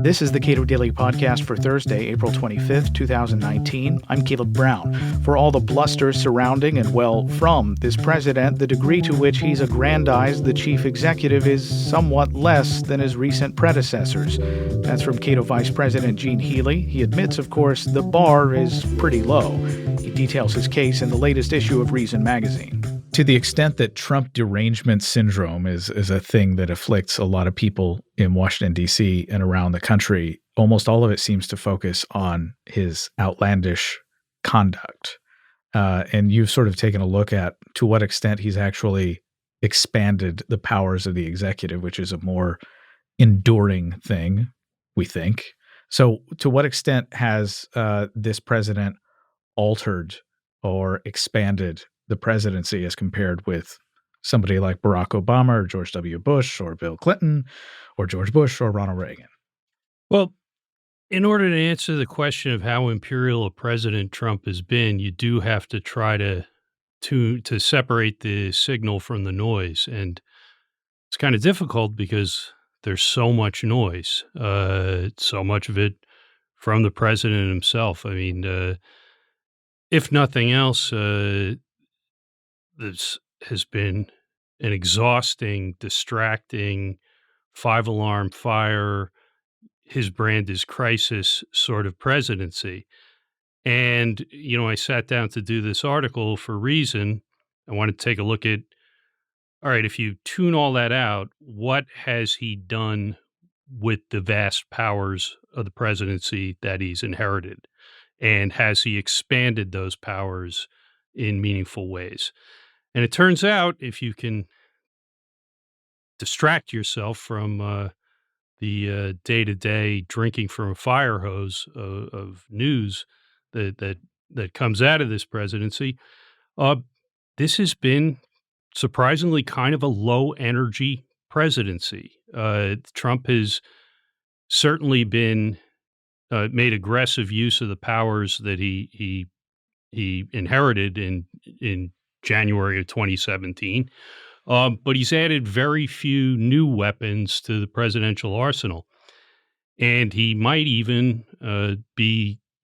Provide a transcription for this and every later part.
This is the Cato Daily Podcast for Thursday, April 25th, 2019. I'm Caleb Brown. For all the bluster surrounding and, well, from this president, the degree to which he's aggrandized the chief executive is somewhat less than his recent predecessors. That's from Cato Vice President Gene Healy. He admits, of course, the bar is pretty low. He details his case in the latest issue of Reason magazine. To the extent that Trump derangement syndrome is a thing that afflicts a lot of people in Washington, D.C. and around the country, almost all of it seems to focus on his outlandish conduct. And you've sort of taken a look at to what extent he's actually expanded the powers of the executive, which is a more enduring thing, we think. So to what extent has this president altered or expanded the presidency as compared with somebody like Barack Obama or George W. Bush or Bill Clinton or George Bush or Ronald Reagan? Well, in order to answer the question of how imperial a president Trump has been, you do have to try to separate the signal from the noise. And it's kind of difficult because there's so much noise, so much of it from the president himself. I mean, if nothing else, this has been an exhausting, distracting, five-alarm fire, his brand is crisis sort of presidency. And, I sat down to do this article for Reason. I wanted to take a look at, all right, if you tune all that out, what has he done with the vast powers of the presidency that he's inherited? And has he expanded those powers in meaningful ways? And it turns out if you can distract yourself from the day-to-day drinking from a fire hose of news that comes out of this presidency, this has been surprisingly kind of a low-energy presidency. Trump has certainly been made aggressive use of the powers that he inherited in January of 2017, but he's added very few new weapons to the presidential arsenal, and he might even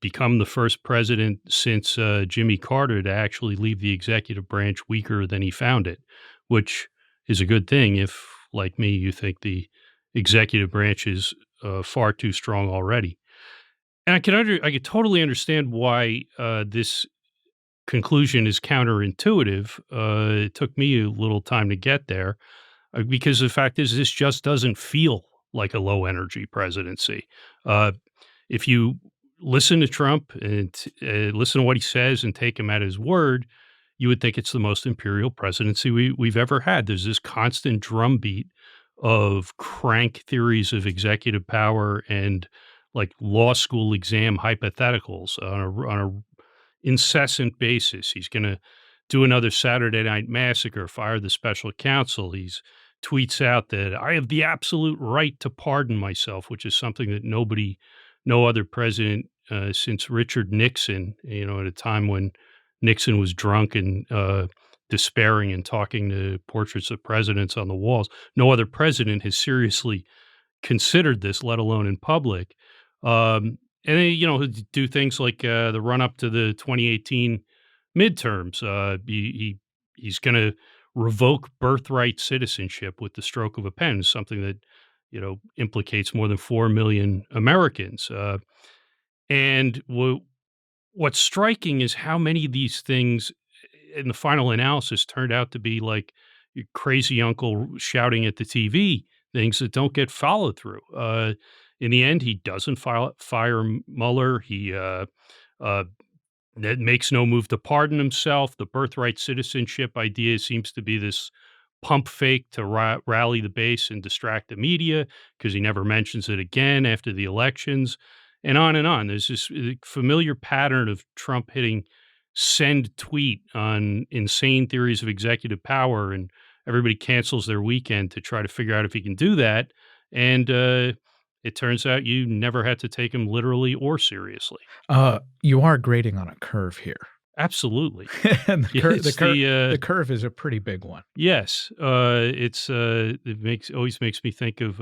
become the first president since Jimmy Carter to actually leave the executive branch weaker than he found it, which is a good thing if, like me, you think the executive branch is far too strong already. And I could totally understand why this conclusion is counterintuitive. It took me a little time to get there because the fact is this just doesn't feel like a low energy presidency. If you listen to Trump and listen to what he says and take him at his word, you would think it's the most imperial presidency we've ever had. There's this constant drumbeat of crank theories of executive power and like law school exam hypotheticals on a incessant basis. He's going to do another Saturday Night Massacre, fire the special counsel. He's tweets out that I have the absolute right to pardon myself, which is something that no other president since Richard Nixon, at a time when Nixon was drunk and despairing and talking to portraits of presidents on the walls. No other president has seriously considered this, let alone in public. And then, do things like the run up to the 2018 midterms. He's going to revoke birthright citizenship with the stroke of a pen, something that, implicates more than 4 million Americans. And what's striking is how many of these things in the final analysis turned out to be like your crazy uncle shouting at the TV, things that don't get followed through. In the end, he doesn't fire Mueller. He makes no move to pardon himself. The birthright citizenship idea seems to be this pump fake to rally the base and distract the media because he never mentions it again after the elections, and on and on. There's this familiar pattern of Trump hitting send tweet on insane theories of executive power, and everybody cancels their weekend to try to figure out if he can do that. And it turns out you never had to take him literally or seriously. You are grading on a curve here. Absolutely. And It's the curve is a pretty big one. yes, it always makes me think of,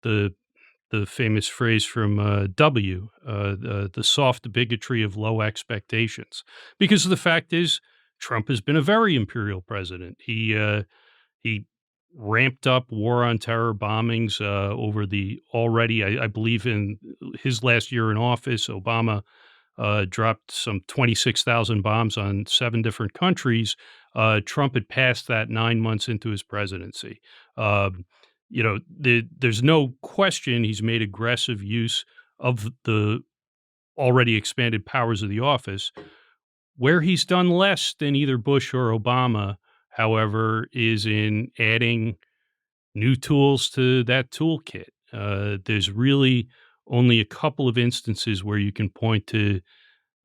the famous phrase from, W, the soft bigotry of low expectations. Because the fact is, Trump has been a very imperial president. He ramped up war on terror bombings, over the already I believe in his last year in office, Obama dropped some 26,000 bombs on 7 different countries. Trump had passed that 9 months into his presidency. Um, there's no question he's made aggressive use of the already expanded powers of the office. Where he's done less than either Bush or Obama, however, is in adding new tools to that toolkit. There's really only a couple of instances where you can point to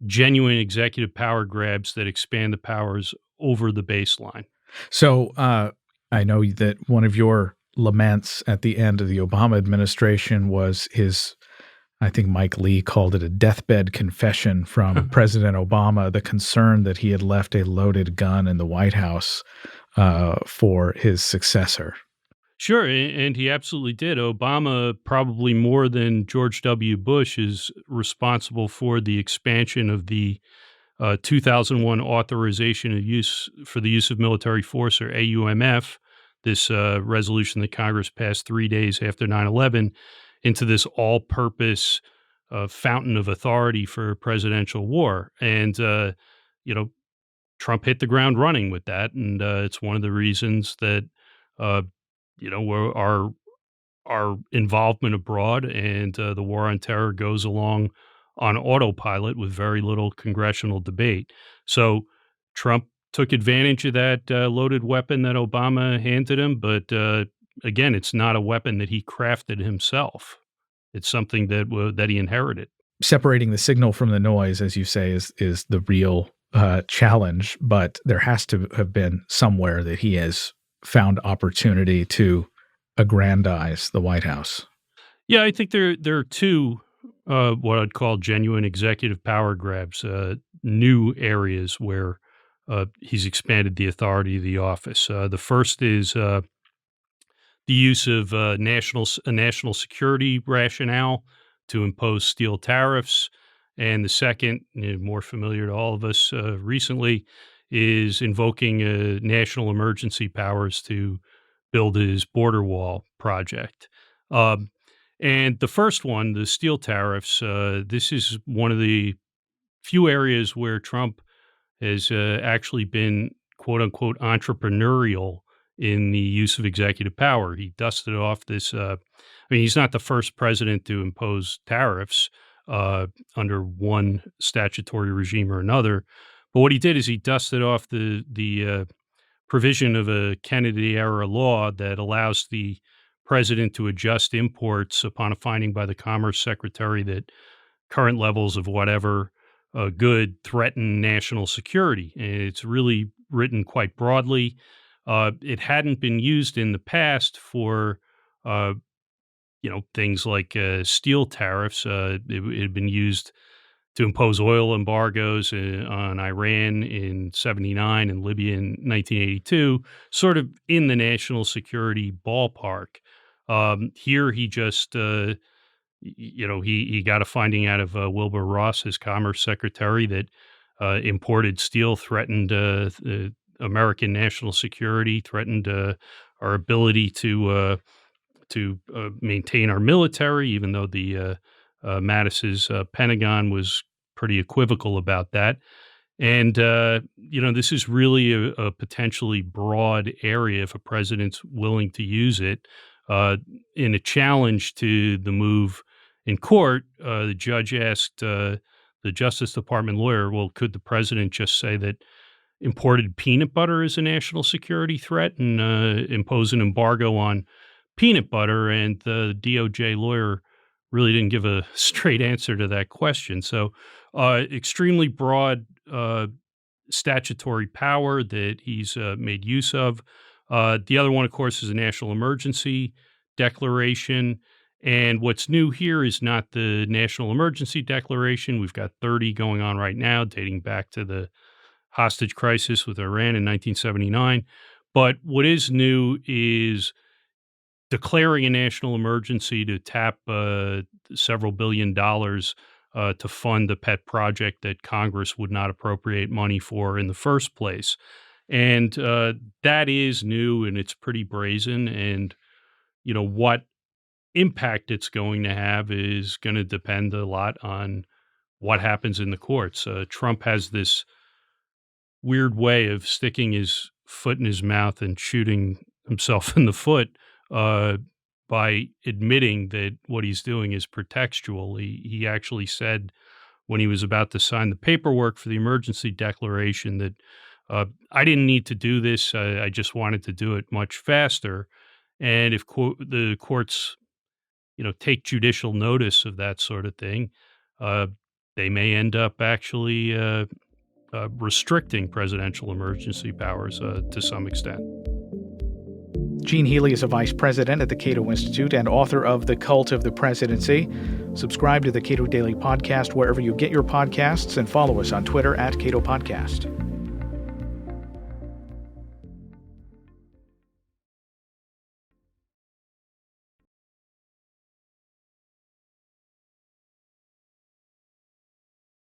genuine executive power grabs that expand the powers over the baseline. So I know that one of your laments at the end of the Obama administration was his, I think Mike Lee called it a deathbed confession from President Obama, the concern that he had left a loaded gun in the White House for his successor. Sure, and he absolutely did. Obama, probably more than George W. Bush, is responsible for the expansion of the 2001 authorization of use for the use of military force, or AUMF, this resolution that Congress passed 3 days after 9/11, into this all-purpose fountain of authority for presidential war. And you know, Trump hit the ground running with that, and it's one of the reasons that uh, our involvement abroad and the war on terror goes along on autopilot with very little congressional debate. So Trump took advantage of that loaded weapon that Obama handed him, but again, it's not a weapon that he crafted himself. It's something that he inherited. Separating the signal from the noise, as you say, is the real challenge. But there has to have been somewhere that he has found opportunity to aggrandize the White House. Yeah, I think there are two what I'd call genuine executive power grabs, new areas where he's expanded the authority of the office. The first is the use of a national security rationale to impose steel tariffs, and the second, more familiar to all of us recently, is invoking national emergency powers to build his border wall project. Um, and the first one, the steel tariffs, this is one of the few areas where Trump has actually been quote unquote entrepreneurial in the use of executive power. He dusted off this. He's not the first president to impose tariffs under one statutory regime or another. But what he did is he dusted off the provision of a Kennedy era law that allows the president to adjust imports upon a finding by the Commerce Secretary that current levels of whatever good threaten national security. And it's really written quite broadly. It hadn't been used in the past for, uh, things like steel tariffs. It had been used to impose oil embargoes on Iran in 79 and Libya in 1982, sort of in the national security ballpark. Here, he just he got a finding out of Wilbur Ross, his commerce secretary, that imported steel threatened American national security, threatened our ability to maintain our military, even though the Mattis's Pentagon was pretty equivocal about that. And this is really a potentially broad area if a president's willing to use it. In a challenge to the move in court, the judge asked the Justice Department lawyer, "Well, could the president just say that imported peanut butter is a national security threat and impose an embargo on peanut butter?" And the DOJ lawyer really didn't give a straight answer to that question. So, extremely broad statutory power that he's made use of. The other one, of course, is a national emergency declaration. And what's new here is not the national emergency declaration. We've got 30 going on right now, dating back to the hostage crisis with Iran in 1979. But what is new is declaring a national emergency to tap several $billions to fund a pet project that Congress would not appropriate money for in the first place. And that is new, and it's pretty brazen. And, what impact it's going to have is going to depend a lot on what happens in the courts. Trump has this weird way of sticking his foot in his mouth and shooting himself in the foot by admitting that what he's doing is pretextual. He actually said when he was about to sign the paperwork for the emergency declaration that I didn't need to do this. I just wanted to do it much faster. And if the courts, take judicial notice of that sort of thing, they may end up actually restricting presidential emergency powers to some extent. Gene Healy is a vice president at the Cato Institute and author of The Cult of the Presidency. Subscribe to the Cato Daily Podcast wherever you get your podcasts and follow us on Twitter @Cato Podcast.